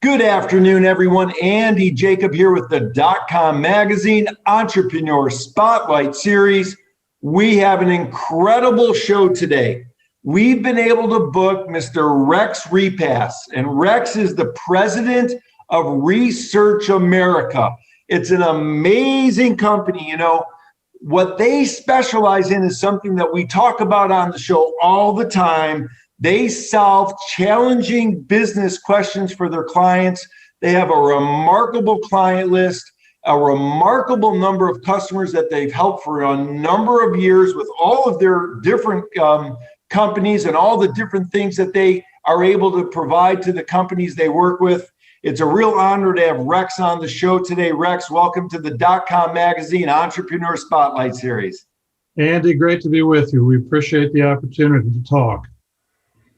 Good afternoon, everyone. Andy Jacob here with the DotCom magazine Entrepreneur Spotlight Series. We have an incredible show today. We've been able to book Mr. Rex Repass, and Rex is the president of Research America. It's an amazing company. You know, what they specialize in is something that we talk about on the show all the time. They solve challenging business questions for their clients. They have a remarkable client list, a remarkable number of customers that they've helped for a number of years with all of their different companies and all the different things that they are able to provide to the companies they work with. It's a real honor to have Rex on the show today. Rex, welcome to the DotCom magazine Entrepreneur Spotlight Series. Andy, great to be with you. We appreciate the opportunity to talk.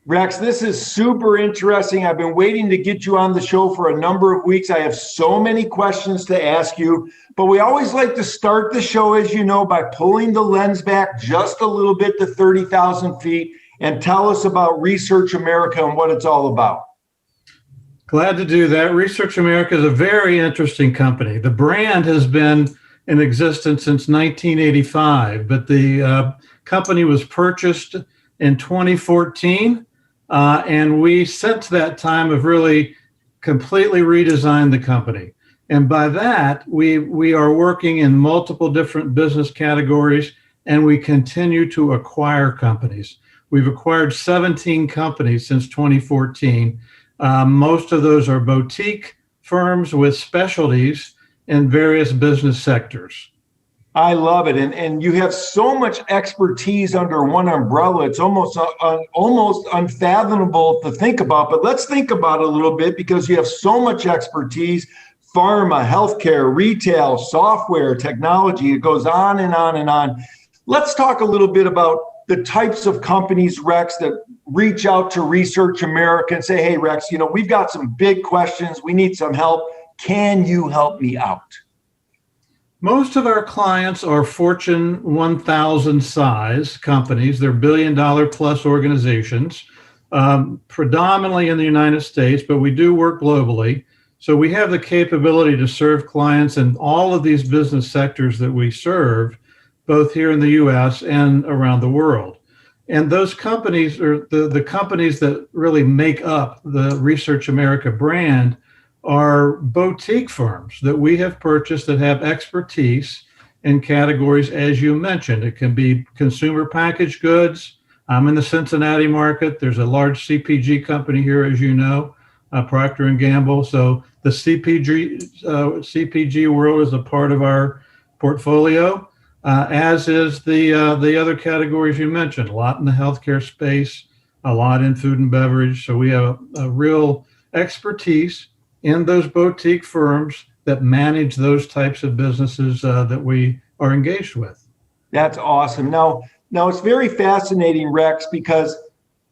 Rex, this is super interesting. I've been waiting to get you on the show for a number of weeks. I have so many questions to ask you, but we always like to start the show, as you know, by pulling the lens back just a little bit to 30,000 feet and tell us about Research America and what it's all about. Glad to do that. Research America is a very interesting company. The brand has been in existence since 1985, but the company was purchased in 2014. And we, since that time, have really completely redesigned the company. And by that, we are working in multiple different business categories, and we continue to acquire companies. We've acquired 17 companies since 2014. Most of those are boutique firms with specialties in various business sectors. I love it. And you have so much expertise under one umbrella. It's almost unfathomable to think about, but let's think about it a little bit because you have so much expertise: pharma, healthcare, retail, software, technology. It goes on and on and on. Let's talk a little bit about the types of companies, Rex, that reach out to Research America and say, hey, Rex, you know, we've got some big questions. We need some help. Can you help me out? Most of our clients are Fortune 1000 size companies. They're billion-dollar plus organizations, predominantly in the United States, but we do work globally. So we have the capability to serve clients in all of these business sectors that we serve, both here in the US and around the world. And those companies are the companies that really make up the Research America brand are boutique firms that we have purchased that have expertise in categories, as you mentioned. It can be consumer packaged goods. I'm in the Cincinnati market. There's a large CPG company here, as you know, Procter & Gamble. So the CPG world is a part of our portfolio, as is the other categories you mentioned, a lot in the healthcare space, a lot in food and beverage. So we have a real expertise in those boutique firms that manage those types of businesses that we are engaged with. That's awesome. Now it's very fascinating, Rex, because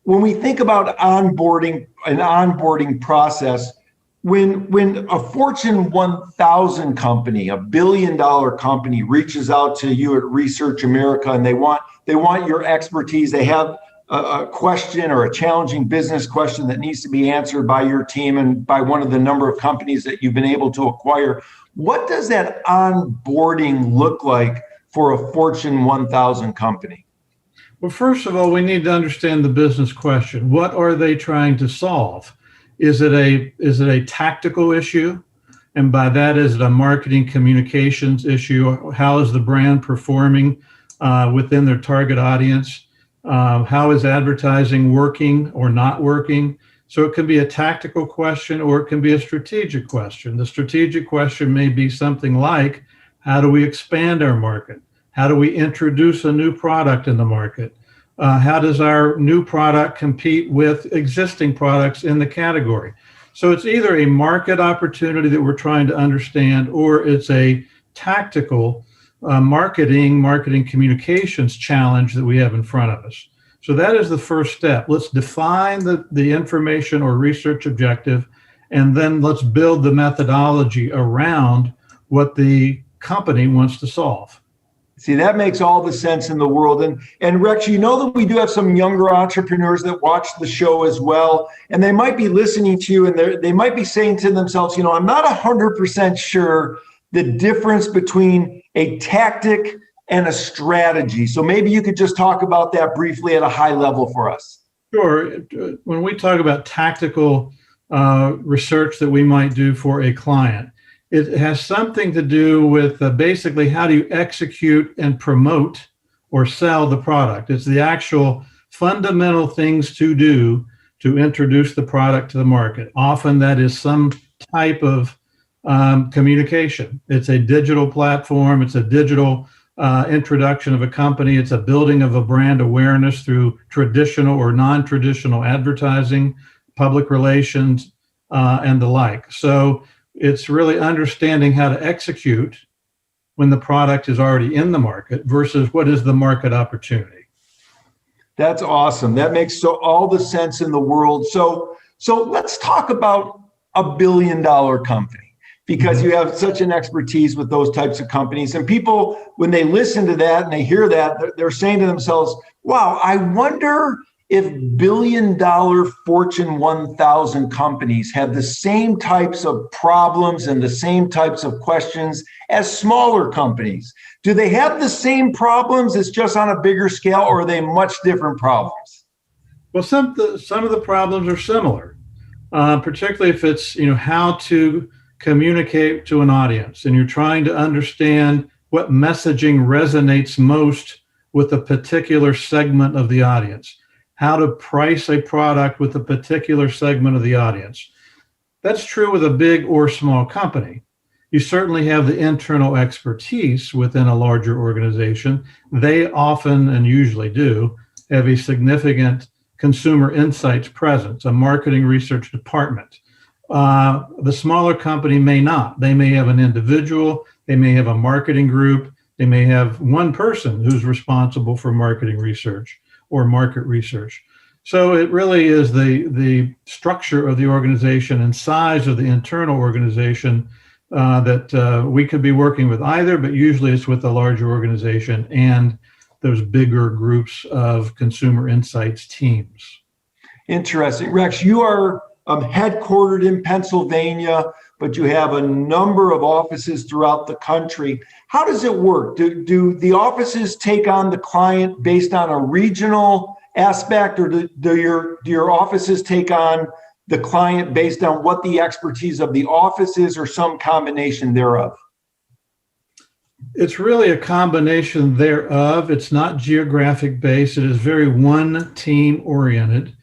when we think about an onboarding process, when a Fortune 1000 company, a billion-dollar company, reaches out to you at Research America and they want your expertise, they have a question or a challenging business question that needs to be answered by your team and by one of the number of companies that you've been able to acquire. What does that onboarding look like for a Fortune 1000 company? Well, first of all, we need to understand the business question. What are they trying to solve? Is it a tactical issue? And by that, is it a marketing communications issue? How is the brand performing within their target audience? How is advertising working or not working? So it can be a tactical question or it can be a strategic question. The strategic question may be something like, how do we expand our market? How do we introduce a new product in the market? How does our new product compete with existing products in the category? So it's either a market opportunity that we're trying to understand, or it's a tactical marketing communications challenge that we have in front of us. So that is the first step. Let's define the information or research objective, and then let's build the methodology around what the company wants to solve. See, that makes all the sense in the world. And Rex, you know that we do have some younger entrepreneurs that watch the show as well, and they might be listening to you, and they might be saying to themselves, you know, I'm not 100% sure the difference between a tactic and a strategy. So maybe you could just talk about that briefly at a high level for us. Sure. When we talk about tactical research that we might do for a client, it has something to do with basically how do you execute and promote or sell the product. It's the actual fundamental things to do to introduce the product to the market. Often that is some type of communication. It's a digital platform. It's a digital introduction of a company. It's a building of a brand awareness through traditional or non-traditional advertising, public relations, and the like. So it's really understanding how to execute when the product is already in the market versus what is the market opportunity. That's awesome. That makes all the sense in the world. So let's talk about $1 billion company, because you have such an expertise with those types of companies. And people, when they listen to that and they hear that, they're saying to themselves, wow, I wonder if $1 billion Fortune 1000 companies have the same types of problems and the same types of questions as smaller companies. Do they have the same problems? It's just on a bigger scale, or are they much different problems? Well, some of the problems are similar, particularly if it's, you know, how to communicate to an audience and you're trying to understand what messaging resonates most with a particular segment of the audience. How to price a product with a particular segment of the audience. That's true with a big or small company. You certainly have the internal expertise within a larger organization. They often and usually do have a significant consumer insights presence, a marketing research department. The smaller company may not. They may have an individual, they may have a marketing group, they may have one person who's responsible for marketing research or market research. So it really is the structure of the organization and size of the internal organization that we could be working with either, but usually it's with a larger organization and those bigger groups of consumer insights teams. Interesting. Rex, you are headquartered in Pennsylvania, but you have a number of offices throughout the country. How does it work? Do the offices take on the client based on a regional aspect, or do your offices take on the client based on what the expertise of the office is, or some combination thereof? It's really a combination thereof. It's not geographic based. It is very one team oriented.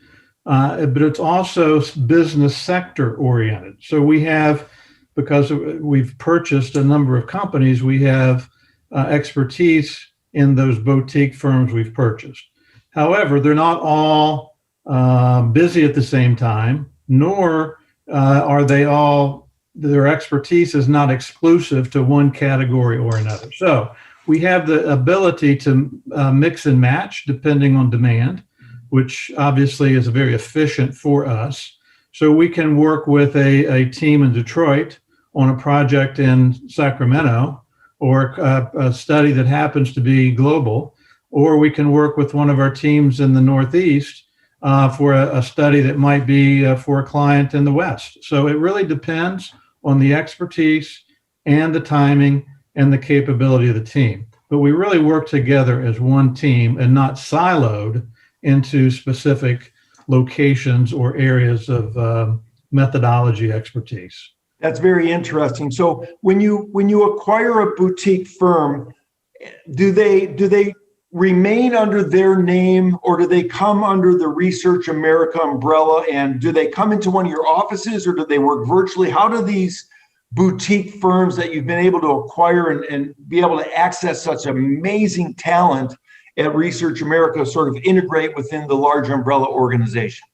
But it's also business sector oriented. So we have, because we've purchased a number of companies, we have expertise in those boutique firms we've purchased. However, they're not all busy at the same time, nor are they all, their expertise is not exclusive to one category or another. So we have the ability to mix and match depending on demand, which obviously is very efficient for us. So we can work with a team in Detroit on a project in Sacramento, or a study that happens to be global, or we can work with one of our teams in the Northeast for a study that might be for a client in the West. So it really depends on the expertise and the timing and the capability of the team. But we really work together as one team and not siloed into specific locations or areas of methodology expertise. That's very interesting. So when you acquire a boutique firm, do they remain under their name, or do they come under the Research America umbrella? And do they come into one of your offices, or do they work virtually? How do these boutique firms that you've been able to acquire and be able to access such amazing talent at Research America sort of integrate within the larger umbrella organization?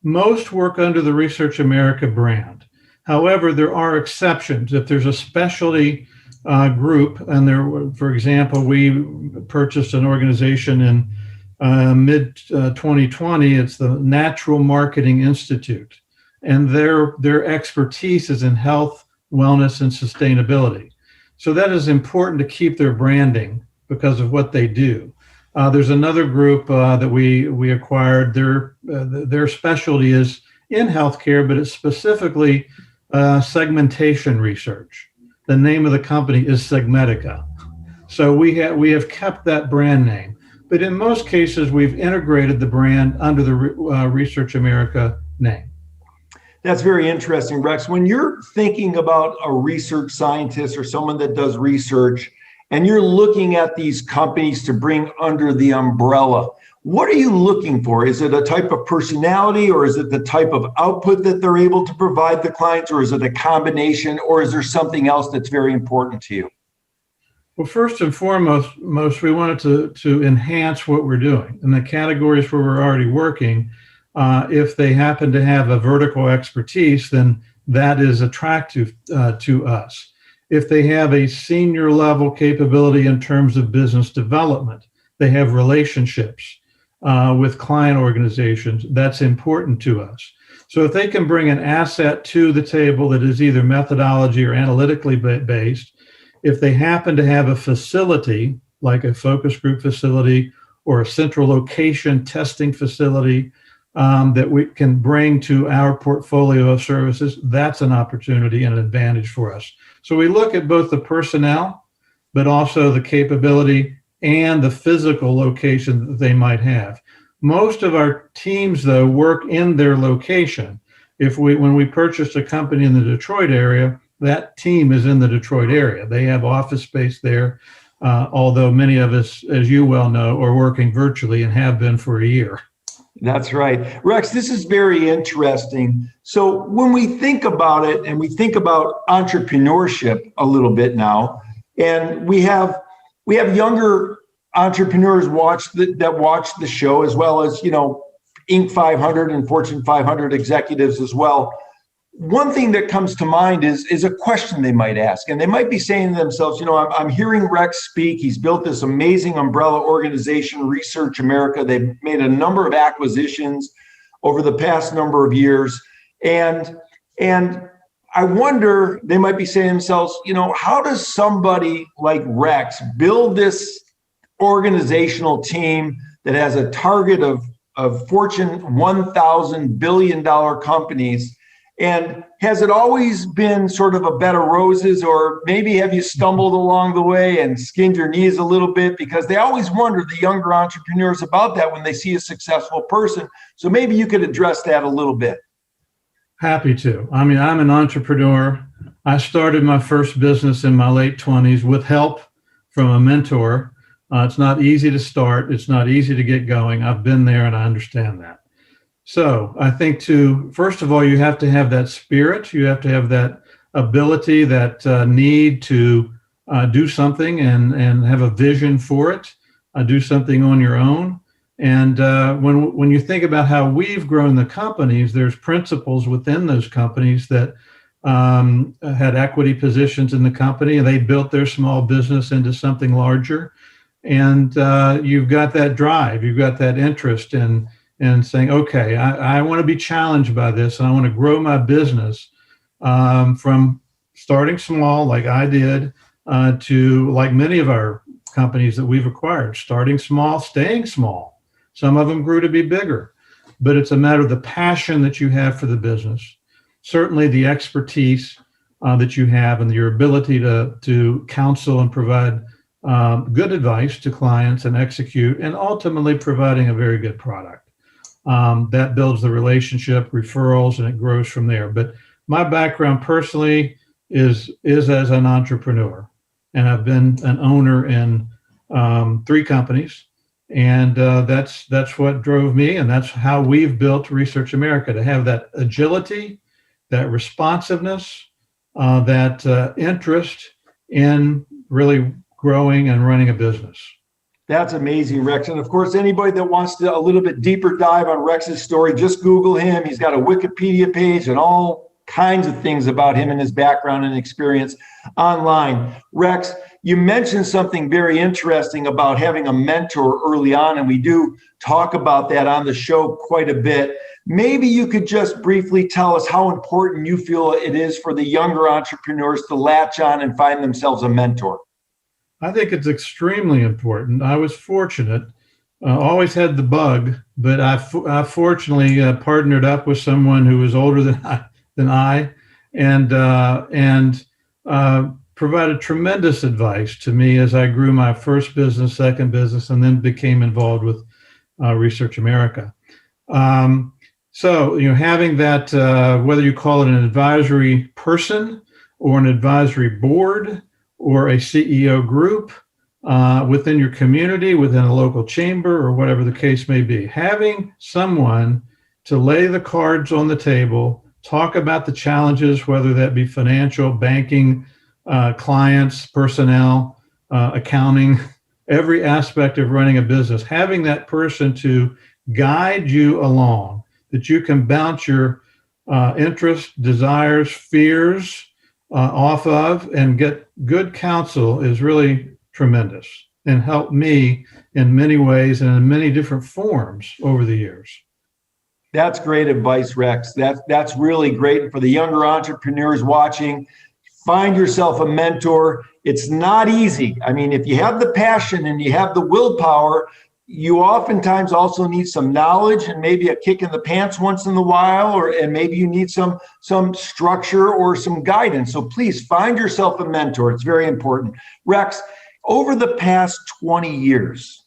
Most work under the Research America brand. However, there are exceptions. If there's a specialty group, and there, for example, we purchased an organization in mid 2020. It's the Natural Marketing Institute, and their expertise is in health, wellness, and sustainability. So that is important to keep their branding because of what they do. There's another group that we acquired. Their specialty is in healthcare, but it's specifically segmentation research. The name of the company is Segmetica. So we have kept that brand name, but in most cases we've integrated the brand under the Research America name. That's very interesting, Rex. When you're thinking about a research scientist or someone that does research, and you're looking at these companies to bring under the umbrella, what are you looking for? Is it a type of personality, or is it the type of output that they're able to provide the clients, or is it a combination, or is there something else that's very important to you? Well, first and foremost, we wanted to enhance what we're doing in the categories where we're already working. If they happen to have a vertical expertise, then that is attractive to us. If they have a senior level capability in terms of business development, they have relationships with client organizations, that's important to us. So if they can bring an asset to the table that is either methodology or analytically based, if they happen to have a facility, like a focus group facility or a central location testing facility, that we can bring to our portfolio of services, that's an opportunity and an advantage for us. So we look at both the personnel, but also the capability and the physical location that they might have. Most of our teams, though, work in their location. When we purchased a company in the Detroit area, that team is in the Detroit area. They have office space there, although many of us, as you well know, are working virtually and have been for a year. That's right. Rex, this is very interesting. So when we think about it, and we think about entrepreneurship a little bit now, and we have younger entrepreneurs that watch the show, as well as, Inc. 500 and Fortune 500 executives as well. One thing that comes to mind is a question they might ask, and they might be saying to themselves, I'm hearing Rex speak. He's built this amazing umbrella organization, Research America. They've made a number of acquisitions over the past number of years. And I wonder, they might be saying to themselves, how does somebody like Rex build this organizational team that has a target of Fortune 1,000 billion-dollar companies? And has it always been sort of a bed of roses, or maybe have you stumbled along the way and skinned your knees a little bit? Because they always wonder, the younger entrepreneurs, about that when they see a successful person. So maybe you could address that a little bit. Happy to. I'm an entrepreneur. I started my first business in my late 20s with help from a mentor. It's not easy to start. It's not easy to get going. I've been there and I understand that. So I think first of all, you have to have that spirit. You have to have that ability, that need to do something and have a vision for it, do something on your own. And when you think about how we've grown the companies, there's principals within those companies that had equity positions in the company, and they built their small business into something larger. And you've got that drive, you've got that interest in saying, okay, I want to be challenged by this, and I want to grow my business from starting small, like I did, to like many of our companies that we've acquired, starting small, staying small. Some of them grew to be bigger, but it's a matter of the passion that you have for the business, certainly the expertise that you have, and your ability to counsel and provide good advice to clients and execute, and ultimately providing a very good product. That builds the relationship, referrals, and it grows from there. But my background personally is as an entrepreneur, and I've been an owner in 3 companies, and that's what drove me, and that's how we've built Research America, to have that agility, that responsiveness, that interest in really growing and running a business. That's amazing, Rex. And of course, anybody that wants to a little bit deeper dive on Rex's story, just Google him. He's got a Wikipedia page and all kinds of things about him and his background and experience online. Rex, you mentioned something very interesting about having a mentor early on, and we do talk about that on the show quite a bit. Maybe you could just briefly tell us how important you feel it is for the younger entrepreneurs to latch on and find themselves a mentor. I think it's extremely important. I was fortunate, always had the bug, but I fortunately partnered up with someone who was older than I, and provided tremendous advice to me as I grew my first business, second business, and then became involved with Research America. So, having that, whether you call it an advisory person or an advisory board or a CEO group within your community, within a local chamber, or whatever the case may be, having someone to lay the cards on the table, talk about the challenges, whether that be financial, banking, clients, personnel, accounting, every aspect of running a business, having that person to guide you along, that you can bounce your interests, desires, fears off of and get good counsel is really tremendous and helped me in many ways and in many different forms over the years. That's great advice, Rex. That's really great for the younger entrepreneurs watching. Find yourself a mentor. It's not easy. I mean, if you have the passion and you have the willpower, you oftentimes also need some knowledge and maybe a kick in the pants once in a while, and maybe you need some structure or some guidance. So please find yourself a mentor. It's very important. Rex, over the past 20 years,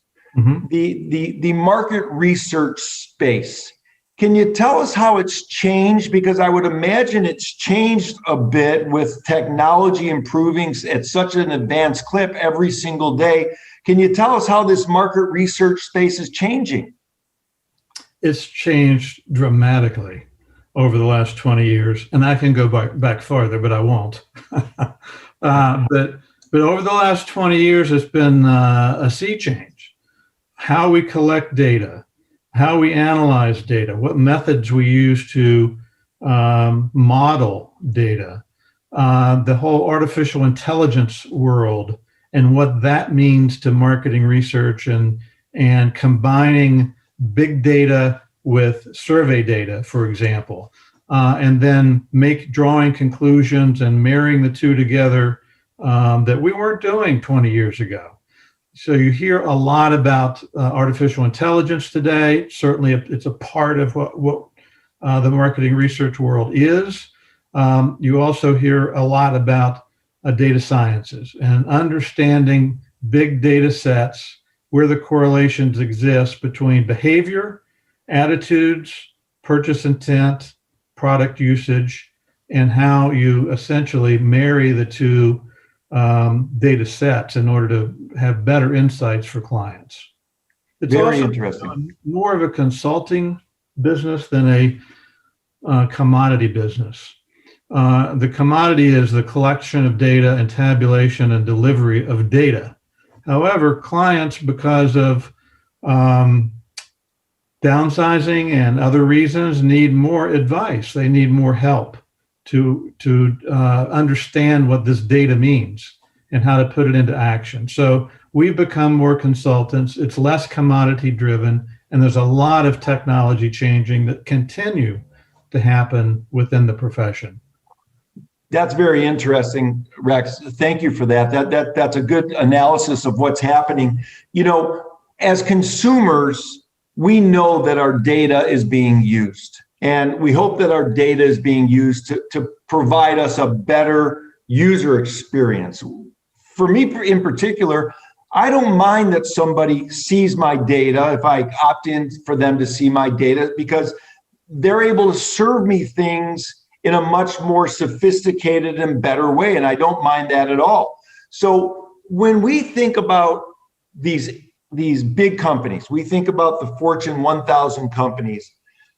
the market research space, can you tell us how it's changed? Because I would imagine it's changed a bit with technology improving at such an advanced clip every single day. Can you tell us how this market research space is changing? It's changed dramatically over the last 20 years. And I can go back farther, but I won't. But over the last 20 years, it's been a sea change. How we collect data, how we analyze data, what methods we use to model data, the whole artificial intelligence world, and what that means to marketing research and combining big data with survey data, for example, and then drawing conclusions and marrying the two together that we weren't doing 20 years ago. So you hear a lot about artificial intelligence today. Certainly it's a part of what the marketing research world is. You also hear a lot about data sciences and understanding big data sets where the correlations exist between behavior, attitudes, purchase intent, product usage, and how you essentially marry the two data sets in order to have better insights for clients. It's very also interesting. More of a consulting business than a commodity business. The commodity is the collection of data and tabulation and delivery of data. However, clients, because of downsizing and other reasons, need more advice. They need more help to understand what this data means and how to put it into action. So we've become more consultants. It's less commodity driven, and there's a lot of technology changing that continue to happen within the profession. That's very interesting, Rex. Thank you for that. That's a good analysis of what's happening. As consumers, we know that our data is being used, and we hope that our data is being used to provide us a better user experience. For me in particular, I don't mind that somebody sees my data if I opt in for them to see my data, because they're able to serve me things in a much more sophisticated and better way. And I don't mind that at all. So when we think about these big companies, we think about the Fortune 1000 companies,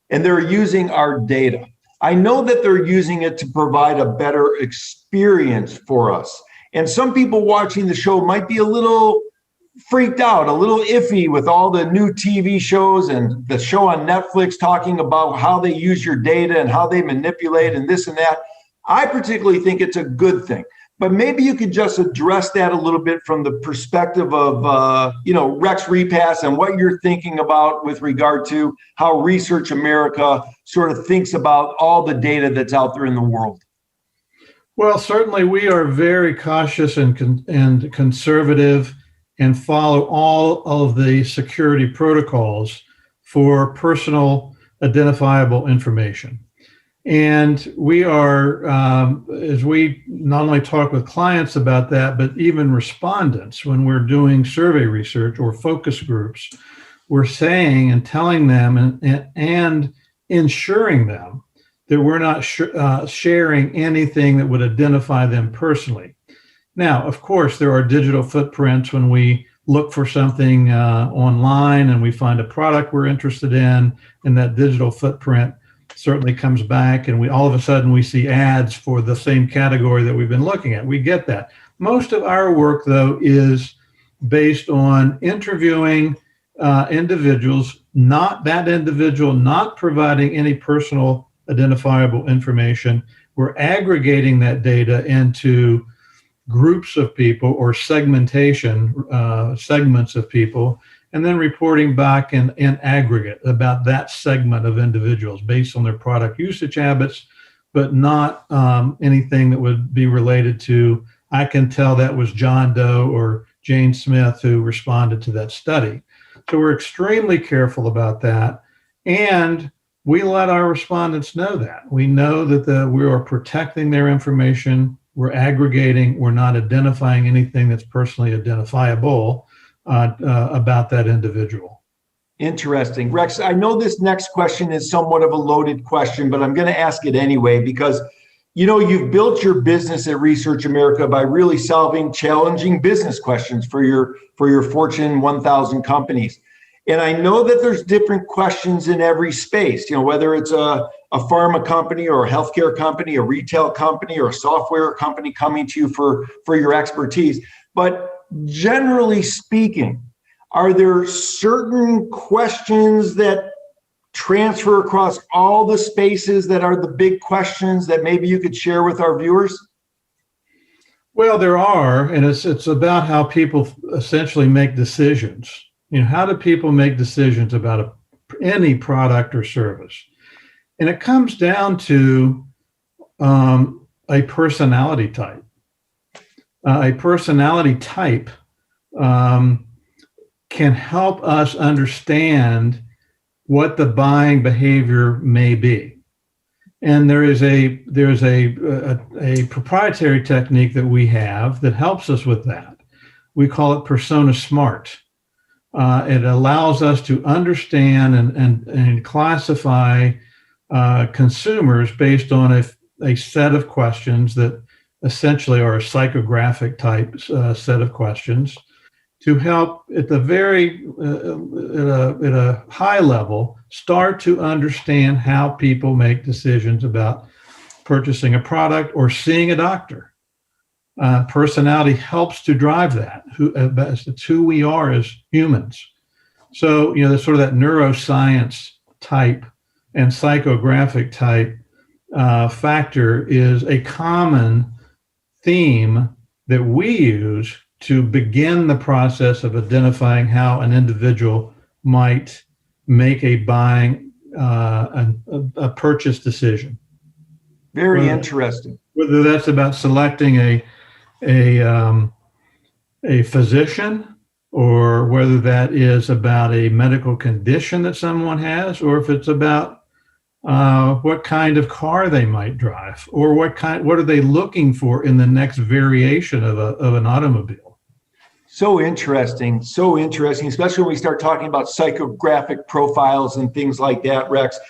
and they're using our data. I know that they're using it to provide a better experience for us. And some people watching the show might be a little freaked out, a little iffy with all the new TV shows and the show on Netflix talking about how they use your data and how they manipulate and this and that. I particularly think it's a good thing, but maybe you could just address that a little bit from the perspective of, Rex Repass and what you're thinking about with regard to how Research America sort of thinks about all the data that's out there in the world. Well, certainly we are very cautious and conservative and follow all of the security protocols for personal identifiable information. And we are, as we not only talk with clients about that, but even respondents, when we're doing survey research or focus groups, we're saying and telling them and ensuring them that we're not sharing anything that would identify them personally. Now, of course, there are digital footprints when we look for something online and we find a product we're interested in, and that digital footprint certainly comes back, and we all of a sudden we see ads for the same category that we've been looking at. We get that. Most of our work, though, is based on interviewing individuals, not providing any personal identifiable information. We're aggregating that data into groups of people or segmentation, segments of people, and then reporting back in aggregate about that segment of individuals based on their product usage habits, but not anything that would be related to, I can tell that was John Doe or Jane Smith who responded to that study. So we're extremely careful about that. And we let our respondents know that. We know that we are protecting their information, we're aggregating, we're not identifying anything that's personally identifiable about that individual. Interesting. Rex, I know this next question is somewhat of a loaded question, but I'm going to ask it anyway because, you've built your business at Research America by really solving challenging business questions for your Fortune 1000 companies. And I know that there's different questions in every space, whether it's a pharma company or a healthcare company, a retail company, or a software company coming to you for your expertise. But generally speaking, are there certain questions that transfer across all the spaces that are the big questions that maybe you could share with our viewers? Well, there are, and it's about how people essentially make decisions. How do people make decisions about any product or service? And it comes down to a personality type. A personality type can help us understand what the buying behavior may be. And there's a proprietary technique that we have that helps us with that. We call it Persona Smart. It allows us to understand and classify consumers based on a set of questions that essentially are a psychographic type set of questions to help at the at a high level start to understand how people make decisions about purchasing a product or seeing a doctor. Personality helps to drive that. It's who we are as humans. So, there's sort of that neuroscience type and psychographic type factor is a common theme that we use to begin the process of identifying how an individual might make a buying, a purchase decision. Very interesting. Whether that's about selecting a physician, or whether that is about a medical condition that someone has, or if it's about what kind of car they might drive, or what are they looking for in the next variation of an automobile. So interesting, especially when we start talking about psychographic profiles and things like that, Rex.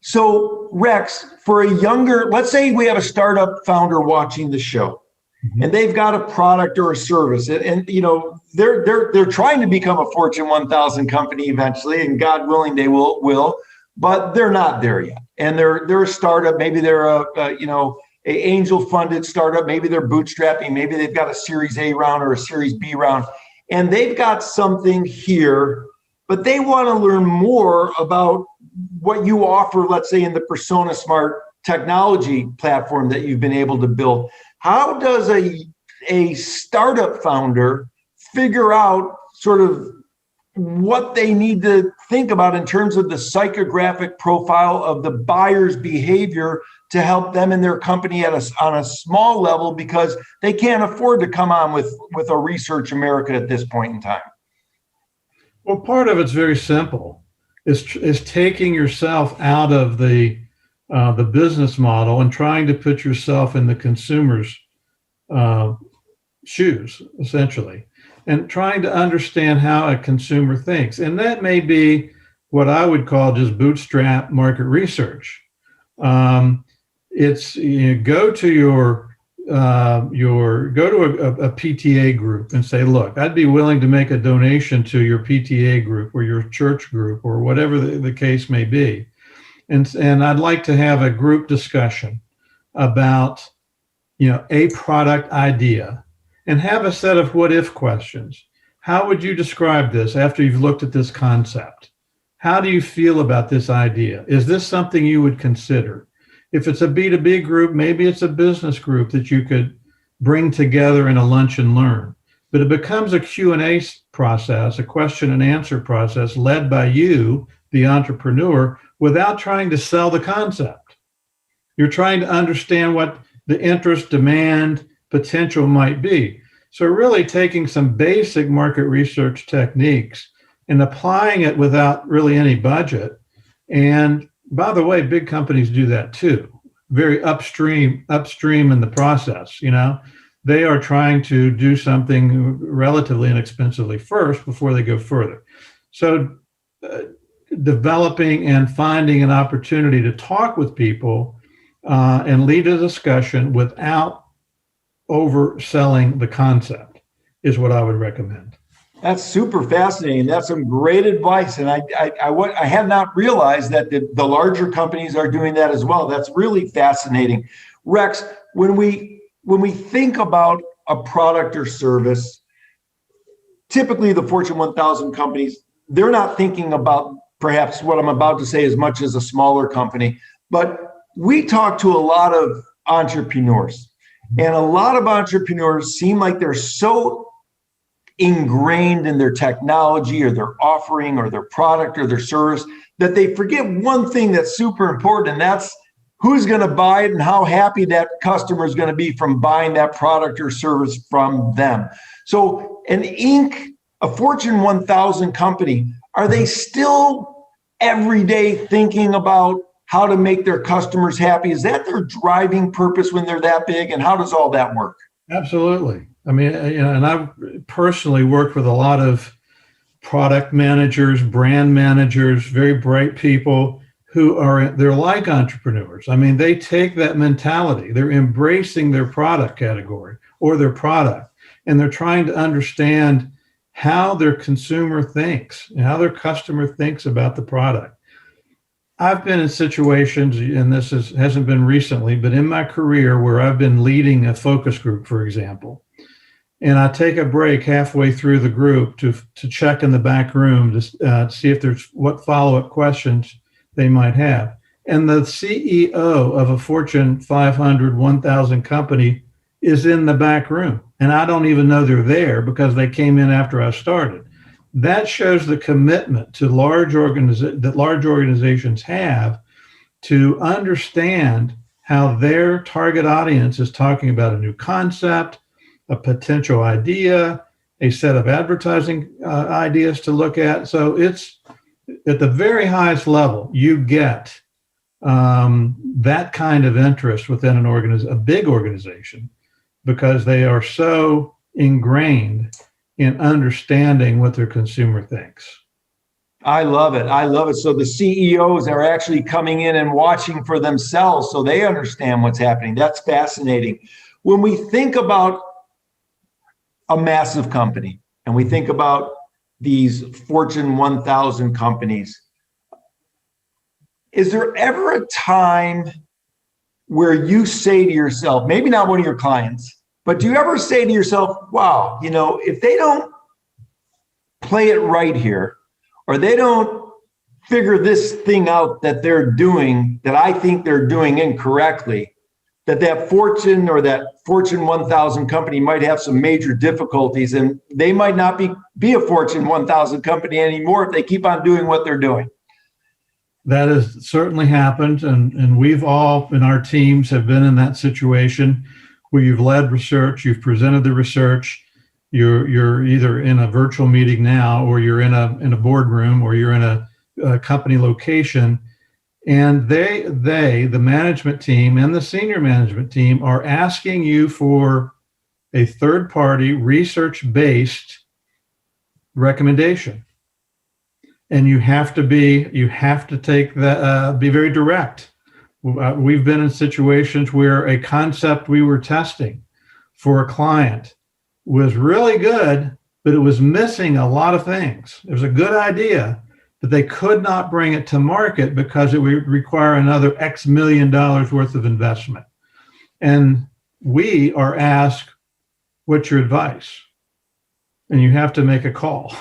So, Rex, for a let's say we have a startup founder watching the show, mm-hmm. and they've got a product or a service, and they're trying to become a Fortune 1000 company eventually, and God willing, they will, but they're not there yet. And they're a startup. Maybe they're a angel funded startup. Maybe they're bootstrapping. Maybe they've got a Series A round or a Series B round, and they've got something here, but they want to learn more about what you offer, let's say in the Persona Smart technology platform that you've been able to build. How does a startup founder figure out sort of what they need to think about in terms of the psychographic profile of the buyer's behavior to help them and their company on a small level, because they can't afford to come on with a Research America at this point in time? Well, part of it's very simple. Is taking yourself out of the business model and trying to put yourself in the consumer's shoes, essentially, and trying to understand how a consumer thinks. And that may be what I would call just bootstrap market research. It's go to a PTA group and say, look, I'd be willing to make a donation to your PTA group or your church group or whatever the case may be. And I'd like to have a group discussion about, a product idea, and have a set of what if questions. How would you describe this after you've looked at this concept? How do you feel about this idea? Is this something you would consider? If it's a B2B group, maybe it's a business group that you could bring together in a lunch and learn. But it becomes a Q&A process, a question and answer process led by you, the entrepreneur, without trying to sell the concept. You're trying to understand what the interest, demand, potential might be. So really taking some basic market research techniques and applying it without really any budget. And by the way, big companies do that too. Very upstream in the process. They are trying to do something relatively inexpensively first before they go further. So developing and finding an opportunity to talk with people and lead a discussion without overselling the concept is what I would recommend. That's super fascinating. That's some great advice. And I had not realized that the larger companies are doing that as well. That's really fascinating. Rex, when we think about a product or service, typically the Fortune 1000 companies, they're not thinking about perhaps what I'm about to say as much as a smaller company. But we talk to a lot of entrepreneurs, and a lot of entrepreneurs seem like they're so ingrained in their technology or their offering or their product or their service that they forget one thing that's super important, and that's who's going to buy it and how happy that customer is going to be from buying that product or service from them. So a Fortune 1000 company, are they still every day thinking about how to make their customers happy? Is that their driving purpose when they're that big? And how does all that work? Absolutely. I mean, and I've personally worked with a lot of product managers, brand managers, very bright people they're like entrepreneurs. I mean, they take that mentality. They're embracing their product category or their product, and they're trying to understand how their consumer thinks and how their customer thinks about the product. I've been in situations, and this hasn't been recently, but in my career where I've been leading a focus group, for example, and I take a break halfway through the group to check in the back room to see if there's what follow-up questions they might have. And the CEO of a Fortune 500, 1,000 company is in the back room. And I don't even know they're there because they came in after I started. That shows the commitment to that large organizations have to understand how their target audience is talking about a new concept, a potential idea, a set of advertising ideas to look at. So it's at the very highest level, you get that kind of interest within a big organization, because they are so ingrained in understanding what their consumer thinks. I love it. I love it. So the CEOs are actually coming in and watching for themselves so they understand what's happening. That's fascinating. When we think about a massive company and we think about these Fortune 1000 companies, is there ever a time where you say to yourself, maybe not one of your clients, but do you ever say to yourself, wow, if they don't play it right here, or they don't figure this thing out that they're doing, that I think they're doing incorrectly, that Fortune or that Fortune 1000 company might have some major difficulties, and they might not be a Fortune 1000 company anymore if they keep on doing what they're doing. That has certainly happened, and we've all in our teams have been in that situation where you've led research, you've presented the research, you're either in a virtual meeting now, or you're in a boardroom, or you're in a company location, and the management team and the senior management team are asking you for a third-party research-based recommendation. And you have to take that, be very direct. We've been in situations where a concept we were testing for a client was really good, but it was missing a lot of things. It was a good idea, but they could not bring it to market because it would require another X million dollars worth of investment. And we are asked, what's your advice? And you have to make a call.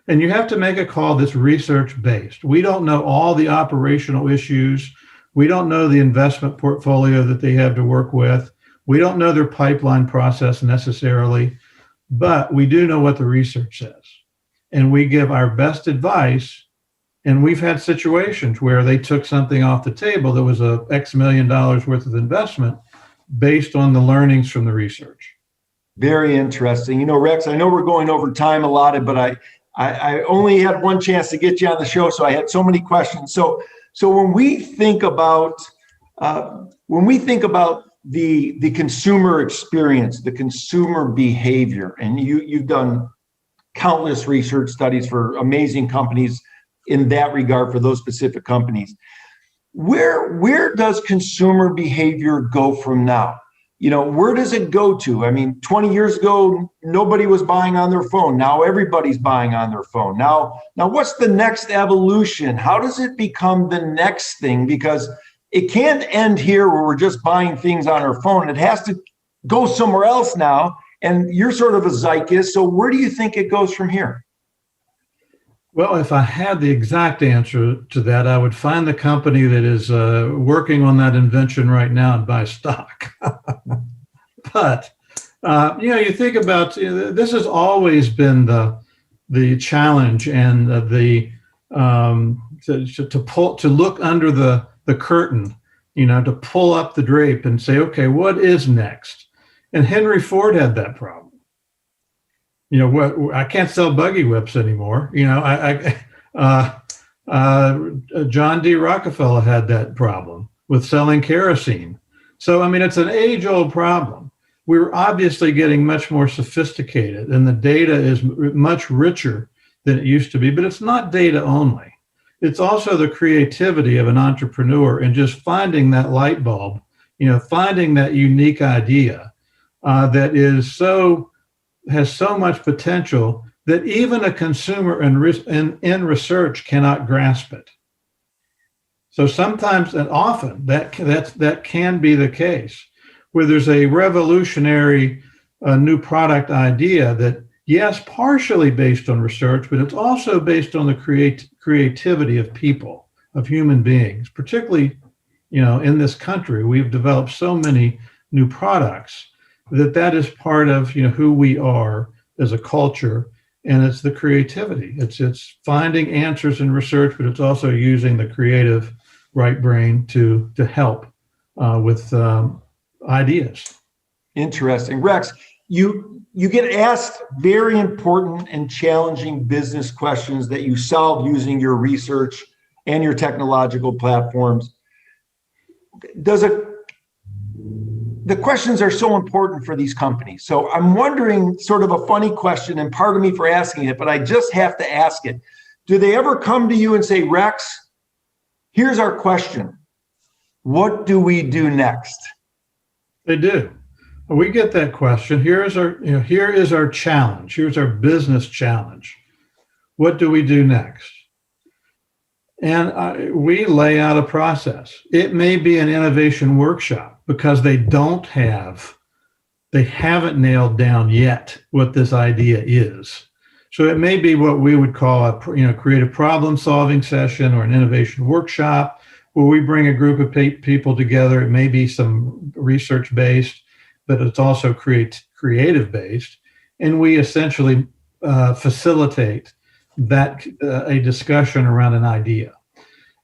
And you have to make a call that's research-based. We don't know all the operational issues. We don't know the investment portfolio that they have to work with. We don't know their pipeline process necessarily, but we do know what the research says. And we give our best advice. And we've had situations where they took something off the table that was a X million dollars worth of investment based on the learnings from the research. Very interesting. You know, Rex, I know we're going over time allotted, but I only had one chance to get you on the show, so I had so many questions. So when we think about the consumer experience, the consumer behavior, and you've done countless research studies for amazing companies in that regard for those specific companies, where does consumer behavior go from now? You know, where does it go to? I mean, 20 years ago, nobody was buying on their phone. Now everybody's buying on their phone. Now what's the next evolution? How does it become the next thing? Because it can't end here where we're just buying things on our phone. It has to go somewhere else now. And you're sort of a zeitgeist. So where do you think it goes from here? Well, if I had the exact answer to that, I would find the company that is working on that invention right now and buy stock. But, you think about, this has always been the challenge and to look under the curtain, to pull up the drape and say, okay, what is next? And Henry Ford had that problem. I can't sell buggy whips anymore. John D. Rockefeller had that problem with selling kerosene. So, I mean, it's an age-old problem. We're obviously getting much more sophisticated, and the data is much richer than it used to be, but it's not data only. It's also the creativity of an entrepreneur and just finding that light bulb, finding that unique idea that has so much potential that even a consumer in research cannot grasp it. So sometimes and often that can be the case, where there's a revolutionary new product idea that, yes, partially based on research, but it's also based on the creativity of people, of human beings. Particularly, in this country, we've developed so many new products that is part of who we are as a culture, and it's the creativity. It's finding answers in research, but it's also using the creative right brain to help with ideas. Interesting. Rex, you get asked very important and challenging business questions that you solve using your research and your technological platforms. The questions are so important for these companies. So I'm wondering, sort of a funny question, and pardon me for asking it, but I just have to ask it. Do they ever come to you and say, Rex, here's our question. What do we do next? They do. We get that question. Here is our challenge. Here's our business challenge. What do we do next? And we lay out a process. It may be an innovation workshop because they haven't nailed down yet what this idea is. So it may be what we would call a creative problem solving session or an innovation workshop, where we bring a group of people together. It may be some research-based, but it's also creative-based. And we essentially facilitate that a discussion around an idea.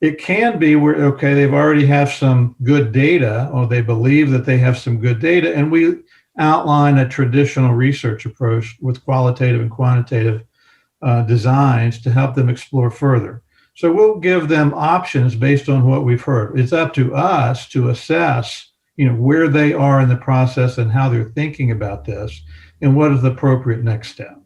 It can be where, okay, they've already have some good data, or they believe that they have some good data, and we outline a traditional research approach with qualitative and quantitative designs to help them explore further. So we'll give them options based on what we've heard. It's up to us to assess, where they are in the process and how they're thinking about this, and what is the appropriate next step.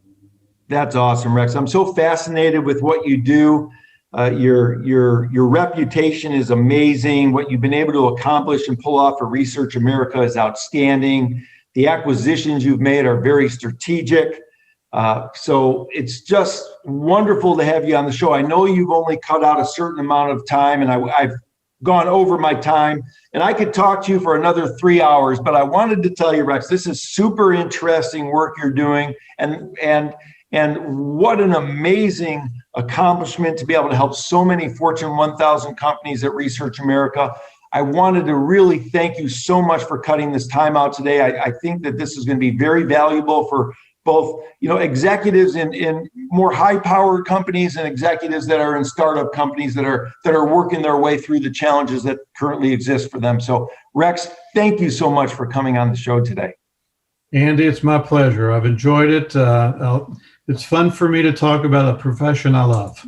That's awesome, Rex. I'm so fascinated with what you do. Your reputation is amazing. What you've been able to accomplish and pull off for Research America is outstanding. The acquisitions you've made are very strategic. So it's just wonderful to have you on the show. I know you've only cut out a certain amount of time, and I've gone over my time, and I could talk to you for another 3 hours, but I wanted to tell you, Rex, this is super interesting work you're doing, and what an amazing accomplishment to be able to help so many Fortune 1000 companies at Research America. I wanted to really thank you so much for cutting this time out today. I think that this is going to be very valuable for both, executives in more high-powered companies and executives that are in startup companies that are working their way through the challenges that currently exist for them. So, Rex, thank you so much for coming on the show today. Andy, it's my pleasure. I've enjoyed it. It's fun for me to talk about a profession I love.